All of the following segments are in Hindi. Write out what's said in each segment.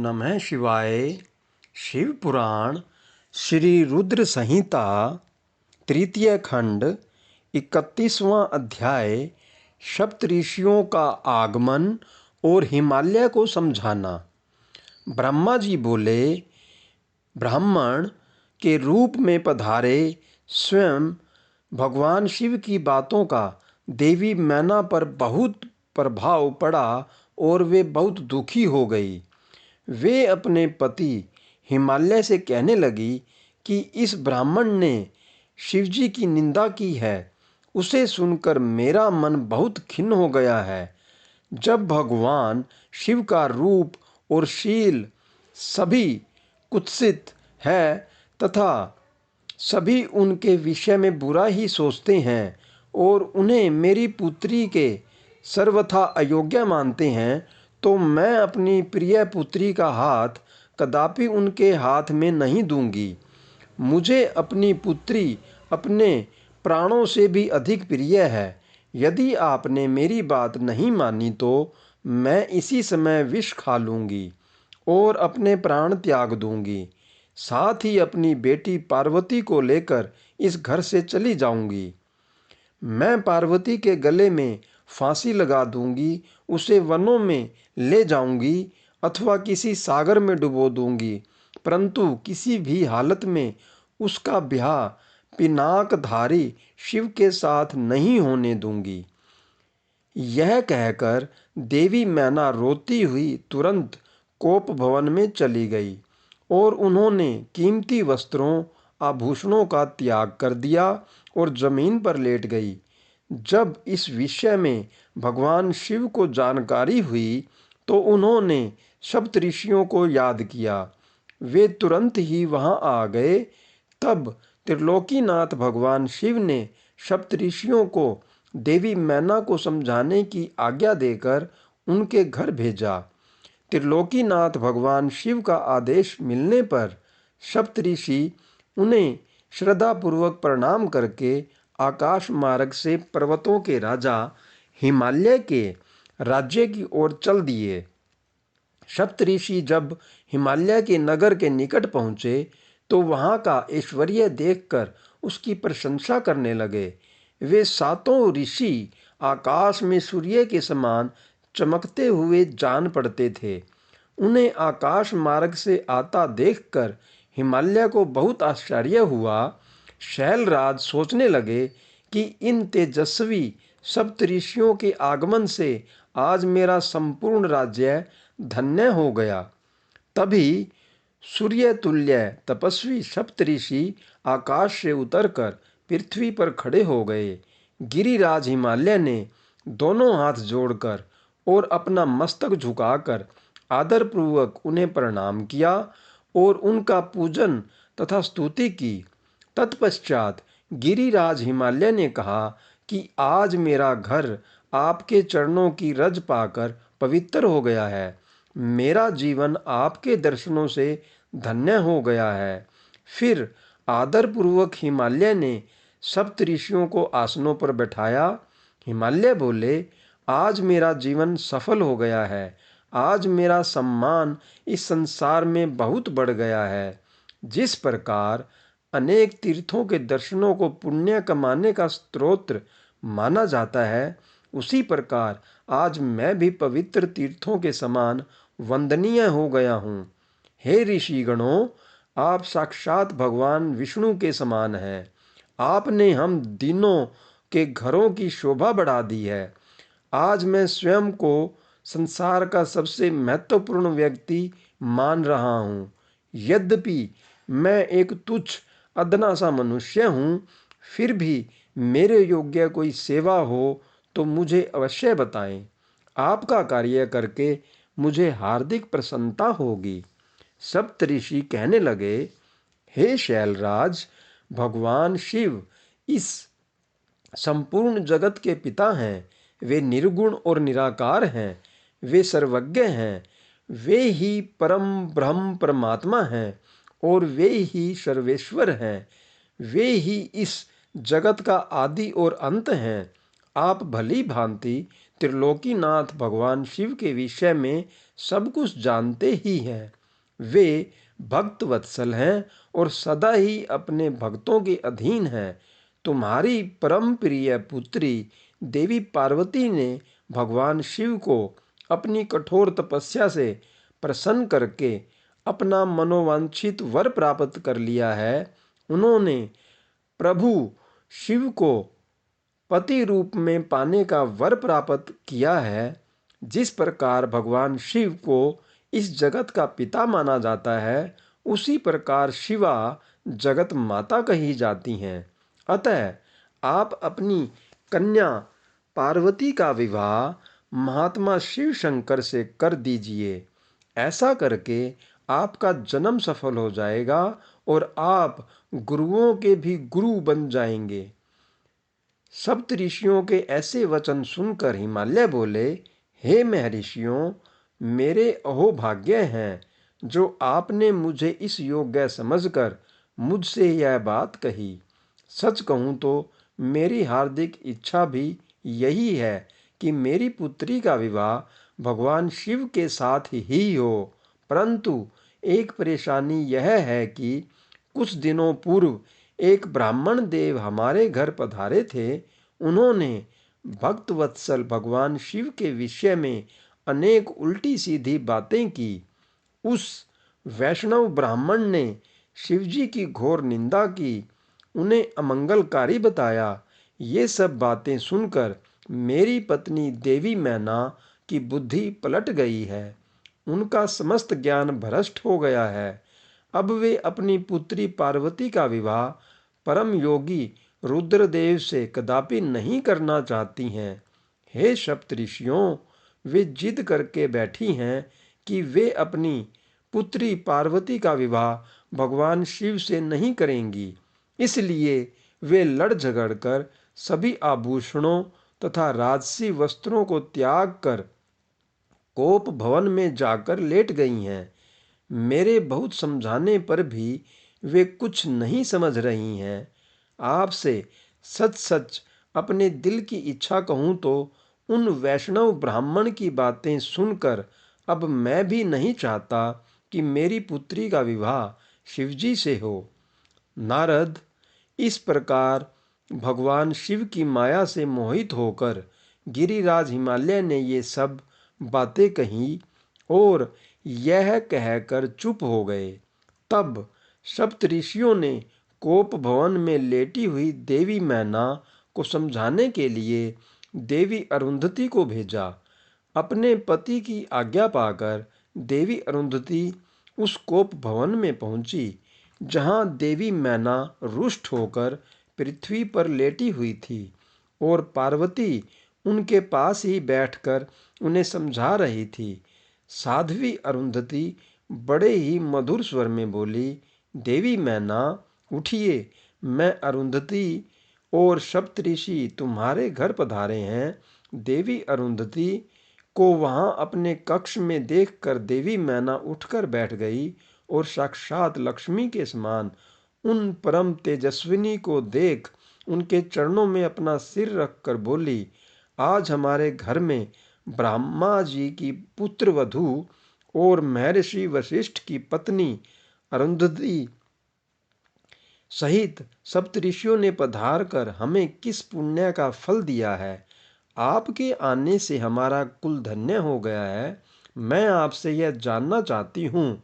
नमः शिवाय। शिव पुराण श्री रुद्र संहिता तृतीय खंड 31वां अध्याय सप्तऋषियों का आगमन और हिमालय को समझाना। ब्रह्मा जी बोले, ब्राह्मण के रूप में पधारे स्वयं भगवान शिव की बातों का देवी मैना पर बहुत प्रभाव पड़ा और वे बहुत दुखी हो गई। वे अपने पति हिमालय से कहने लगी कि इस ब्राह्मण ने शिवजी की निंदा की है। उसे सुनकर मेरा मन बहुत खिन्न हो गया है। जब भगवान शिव का रूप और शील सभी कुत्सित है तथा सभी उनके विषय में बुरा ही सोचते हैं और उन्हें मेरी पुत्री के सर्वथा अयोग्य मानते हैं, तो मैं अपनी प्रिय पुत्री का हाथ कदापि उनके हाथ में नहीं दूंगी। मुझे अपनी पुत्री अपने प्राणों से भी अधिक प्रिय है। यदि आपने मेरी बात नहीं मानी तो मैं इसी समय विष खा लूंगी और अपने प्राण त्याग दूंगी। साथ ही अपनी बेटी पार्वती को लेकर इस घर से चली जाऊंगी। मैं पार्वती के गले में फांसी लगा दूंगी, उसे वनों में ले जाऊंगी अथवा किसी सागर में डुबो दूंगी, परंतु किसी भी हालत में उसका ब्याह पिनाकधारी शिव के साथ नहीं होने दूंगी। यह कहकर देवी मैना रोती हुई तुरंत कोप भवन में चली गई और उन्होंने कीमती वस्त्रों आभूषणों का त्याग कर दिया और जमीन पर लेट गई। जब इस विषय में भगवान शिव को जानकारी हुई तो उन्होंने सप्तऋषियों को याद किया। वे तुरंत ही वहां आ गए। तब त्रिलोकीनाथ भगवान शिव ने सप्तऋषियों को देवी मैना को समझाने की आज्ञा देकर उनके घर भेजा। त्रिलोकीनाथ भगवान शिव का आदेश मिलने पर सप्तऋषि उन्हें श्रद्धापूर्वक प्रणाम करके आकाश मार्ग से पर्वतों के राजा हिमालय के राज्य की ओर चल दिए। सप्तऋषि जब हिमालय के नगर के निकट पहुंचे तो वहां का ऐश्वर्य देखकर उसकी प्रशंसा करने लगे। वे सातों ऋषि आकाश में सूर्य के समान चमकते हुए जान पड़ते थे। उन्हें आकाश मार्ग से आता देखकर हिमालय को बहुत आश्चर्य हुआ। शैलराज सोचने लगे कि इन तेजस्वी सप्तऋषियों के आगमन से आज मेरा संपूर्ण राज्य धन्य हो गया। तभी सूर्य तुल्य तपस्वी सप्तऋषि आकाश से उतरकर पृथ्वी पर खड़े हो गए। गिरिराज हिमालय ने दोनों हाथ जोड़कर और अपना मस्तक झुकाकर आदरपूर्वक उन्हें प्रणाम किया और उनका पूजन तथा स्तुति की। तत्पश्चात गिरिराज हिमालय ने कहा कि आज मेरा घर आपके चरणों की रज पाकर पवित्र हो गया है। मेरा जीवन आपके दर्शनों से धन्य हो गया है। फिर आदरपूर्वक हिमालय ने सप्तऋषियों को आसनों पर बैठाया। हिमालय बोले, आज मेरा जीवन सफल हो गया है। आज मेरा सम्मान इस संसार में बहुत बढ़ गया है। जिस प्रकार अनेक तीर्थों के दर्शनों को पुण्य कमाने का स्रोत माना जाता है, उसी प्रकार आज मैं भी पवित्र तीर्थों के समान वंदनीय हो गया हूँ। हे ऋषिगणों, आप साक्षात भगवान विष्णु के समान हैं। आपने हम दिनों के घरों की शोभा बढ़ा दी है। आज मैं स्वयं को संसार का सबसे महत्वपूर्ण व्यक्ति मान रहा हूँ। यद्यपि मैं एक तुच्छ अदना सा मनुष्य हूँ, फिर भी मेरे योग्य कोई सेवा हो तो मुझे अवश्य बताएं। आपका कार्य करके मुझे हार्दिक प्रसन्नता होगी। सप्तऋषि कहने लगे, हे शैलराज, भगवान शिव इस संपूर्ण जगत के पिता हैं। वे निर्गुण और निराकार हैं। वे सर्वज्ञ हैं। वे ही परम ब्रह्म परमात्मा हैं और वे ही सर्वेश्वर हैं। वे ही इस जगत का आदि और अंत हैं। आप भली भांति त्रिलोकीनाथ भगवान शिव के विषय में सब कुछ जानते ही हैं। वे भक्त वत्सल हैं और सदा ही अपने भक्तों के अधीन हैं। तुम्हारी परम प्रिय पुत्री देवी पार्वती ने भगवान शिव को अपनी कठोर तपस्या से प्रसन्न करके अपना मनोवांछित वर प्राप्त कर लिया है। उन्होंने प्रभु शिव को पति रूप में पाने का वर प्राप्त किया है। जिस प्रकार भगवान शिव को इस जगत का पिता माना जाता है, उसी प्रकार शिवा जगत माता कही जाती हैं। अतः आप अपनी कन्या पार्वती का विवाह महात्मा शिव शंकर से कर दीजिए। ऐसा करके आपका जन्म सफल हो जाएगा और आप गुरुओं के भी गुरु बन जाएंगे। सप्त ऋषियों के ऐसे वचन सुनकर हिमालय बोले, हे महर्षियों, मेरे अहोभाग्य हैं जो आपने मुझे इस योग्य समझकर मुझसे यह बात कही। सच कहूँ तो मेरी हार्दिक इच्छा भी यही है कि मेरी पुत्री का विवाह भगवान शिव के साथ ही हो। परंतु एक परेशानी यह है कि कुछ दिनों पूर्व एक ब्राह्मण देव हमारे घर पधारे थे। उन्होंने भक्त वत्सल भगवान शिव के विषय में अनेक उल्टी सीधी बातें की। उस वैष्णव ब्राह्मण ने शिवजी की घोर निंदा की, उन्हें अमंगलकारी बताया। ये सब बातें सुनकर मेरी पत्नी देवी मैना की बुद्धि पलट गई है। उनका समस्त ज्ञान भ्रष्ट हो गया है। अब वे अपनी पुत्री पार्वती का विवाह परम योगी रुद्रदेव से कदापि नहीं करना चाहती हैं। हे सप्तऋषियों, वे जिद करके बैठी हैं कि वे अपनी पुत्री पार्वती का विवाह भगवान शिव से नहीं करेंगी। इसलिए वे लड़ झगड़ कर सभी आभूषणों तथा राजसी वस्त्रों को त्याग कर कोप भवन में जाकर लेट गई हैं। मेरे बहुत समझाने पर भी वे कुछ नहीं समझ रही हैं। आपसे सच सच अपने दिल की इच्छा कहूँ तो उन वैष्णव ब्राह्मण की बातें सुनकर अब मैं भी नहीं चाहता कि मेरी पुत्री का विवाह शिवजी से हो। नारद, इस प्रकार भगवान शिव की माया से मोहित होकर गिरिराज हिमालय ने ये सब बातें कही और यह कहकर चुप हो गए। तब सप्तऋषियों ने कोप भवन में लेटी हुई देवी मैना को समझाने के लिए देवी अरुंधति को भेजा। अपने पति की आज्ञा पाकर देवी अरुंधति उस कोप भवन में पहुंची, जहां देवी मैना रुष्ट होकर पृथ्वी पर लेटी हुई थी और पार्वती उनके पास ही बैठकर उन्हें समझा रही थी। साध्वी अरुंधति बड़े ही मधुर स्वर में बोली, देवी मैना, उठिए, मैं अरुंधति और सप्तऋषि तुम्हारे घर पधारे हैं। देवी अरुंधति को वहां अपने कक्ष में देखकर देवी मैना उठकर बैठ गई और साक्षात लक्ष्मी के समान उन परम तेजस्विनी को देख उनके चरणों में अपना सिर रखकर बोली, आज हमारे घर में ब्रह्मा जी की पुत्र वधू और महर्षि वशिष्ठ की पत्नी अरुंधति सहित सप्तऋषियों ने पधार कर हमें किस पुण्य का फल दिया है। आपके आने से हमारा कुल धन्य हो गया है। मैं आपसे यह जानना चाहती हूँ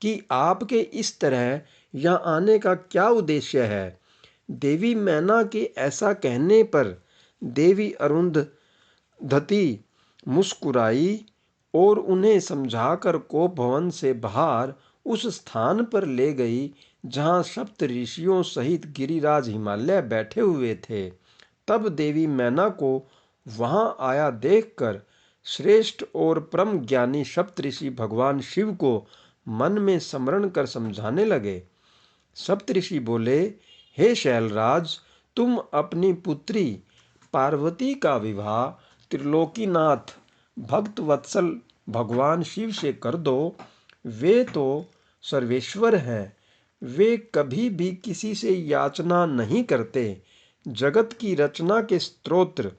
कि आपके इस तरह यहाँ आने का क्या उद्देश्य है। देवी मैना के ऐसा कहने पर देवी अरुंधति मुस्कुराई और उन्हें समझाकर कोप भवन से बाहर उस स्थान पर ले गई जहाँ सप्त ऋषियों सहित गिरिराज हिमालय बैठे हुए थे। तब देवी मैना को वहां आया देखकर श्रेष्ठ और परम ज्ञानी सप्तऋषि भगवान शिव को मन में स्मरण कर समझाने लगे। सप्तऋषि बोले, हे शैलराज, तुम अपनी पुत्री पार्वती का विवाह त्रिलोकीनाथ भक्त वत्सल भगवान शिव से कर दो। वे तो सर्वेश्वर हैं। वे कभी भी किसी से याचना नहीं करते। जगत की रचना के स्त्रोत्र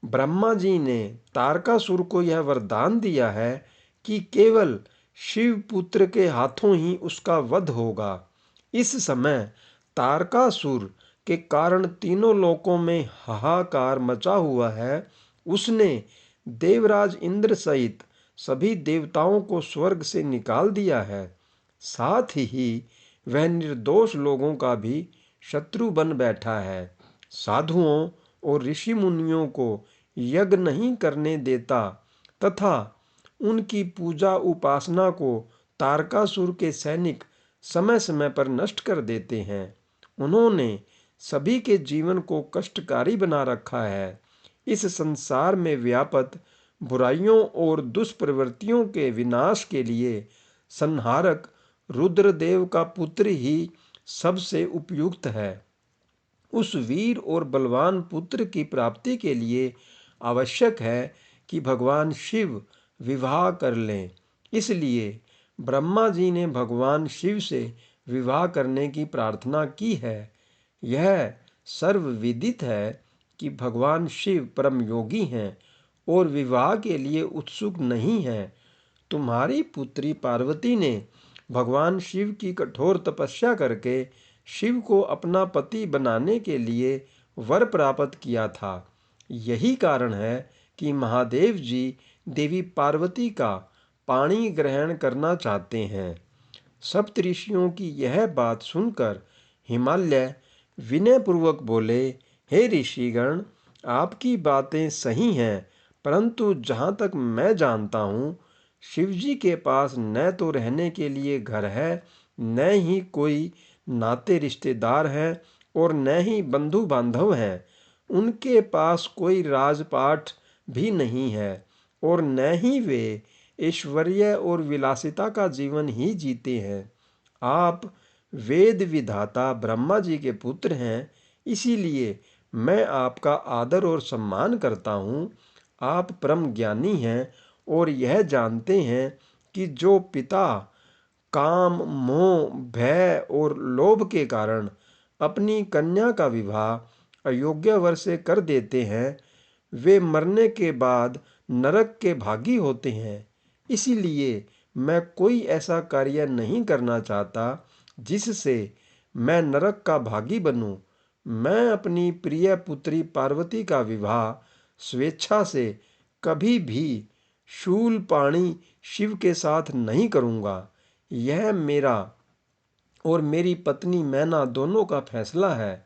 ब्रह्मा जी ने तारकासुर को यह वरदान दिया है कि केवल शिव पुत्र के हाथों ही उसका वध होगा। इस समय तारकासुर के कारण तीनों लोकों में हाहाकार मचा हुआ है। उसने देवराज इंद्र सहित सभी देवताओं को स्वर्ग से निकाल दिया है। साथ ही वह निर्दोष लोगों का भी शत्रु बन बैठा है। साधुओं और ऋषि मुनियों को यज्ञ नहीं करने देता तथा उनकी पूजा उपासना को तारकासुर के सैनिक समय समय पर नष्ट कर देते हैं। उन्होंने सभी के जीवन को कष्टकारी बना रखा है। इस संसार में व्याप्त बुराइयों और दुष्प्रवृत्तियों के विनाश के लिए संहारक रुद्रदेव का पुत्र ही सबसे उपयुक्त है। उस वीर और बलवान पुत्र की प्राप्ति के लिए आवश्यक है कि भगवान शिव विवाह कर लें। इसलिए ब्रह्मा जी ने भगवान शिव से विवाह करने की प्रार्थना की है। यह सर्वविदित है कि भगवान शिव परम योगी हैं और विवाह के लिए उत्सुक नहीं हैं। तुम्हारी पुत्री पार्वती ने भगवान शिव की कठोर तपस्या करके शिव को अपना पति बनाने के लिए वर प्राप्त किया था। यही कारण है कि महादेव जी देवी पार्वती का पाणी ग्रहण करना चाहते हैं। सप्तऋषियों की यह बात सुनकर हिमालय विनयपूर्वक बोले, हे ऋषिगण, आपकी बातें सही हैं, परंतु जहाँ तक मैं जानता हूँ शिवजी के पास न तो रहने के लिए घर है, न ही कोई नाते रिश्तेदार हैं और न ही बंधु बांधव हैं। उनके पास कोई राजपाट भी नहीं है और न ही वे ऐश्वर्य और विलासिता का जीवन ही जीते हैं। आप वेद विधाता ब्रह्मा जी के पुत्र हैं, इसीलिए मैं आपका आदर और सम्मान करता हूँ। आप परम ज्ञानी हैं और यह जानते हैं कि जो पिता काम, मोह, भय और लोभ के कारण अपनी कन्या का विवाह अयोग्य वर से कर देते हैं, वे मरने के बाद नरक के भागी होते हैं। इसीलिए मैं कोई ऐसा कार्य नहीं करना चाहता जिससे मैं नरक का भागी बनूं। मैं अपनी प्रिय पुत्री पार्वती का विवाह स्वेच्छा से कभी भी शूलपाणी शिव के साथ नहीं करूँगा। यह मेरा और मेरी पत्नी मैना दोनों का फैसला है।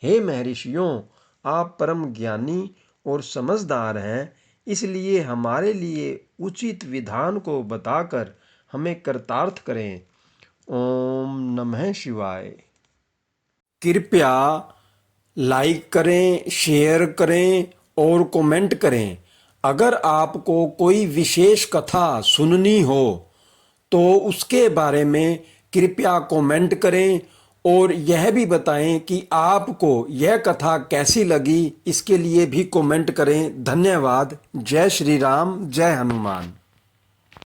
हे महर्षियों, आप परम ज्ञानी और समझदार हैं, इसलिए हमारे लिए उचित विधान को बताकर हमें कृतार्थ करें। ओम नमः शिवाय। कृपया लाइक करें, शेयर करें और कमेंट करें। अगर आपको कोई विशेष कथा सुननी हो तो उसके बारे में कृपया कमेंट करें और यह भी बताएं कि आपको यह कथा कैसी लगी। इसके लिए भी कमेंट करें। धन्यवाद। जय श्री राम, जय हनुमान।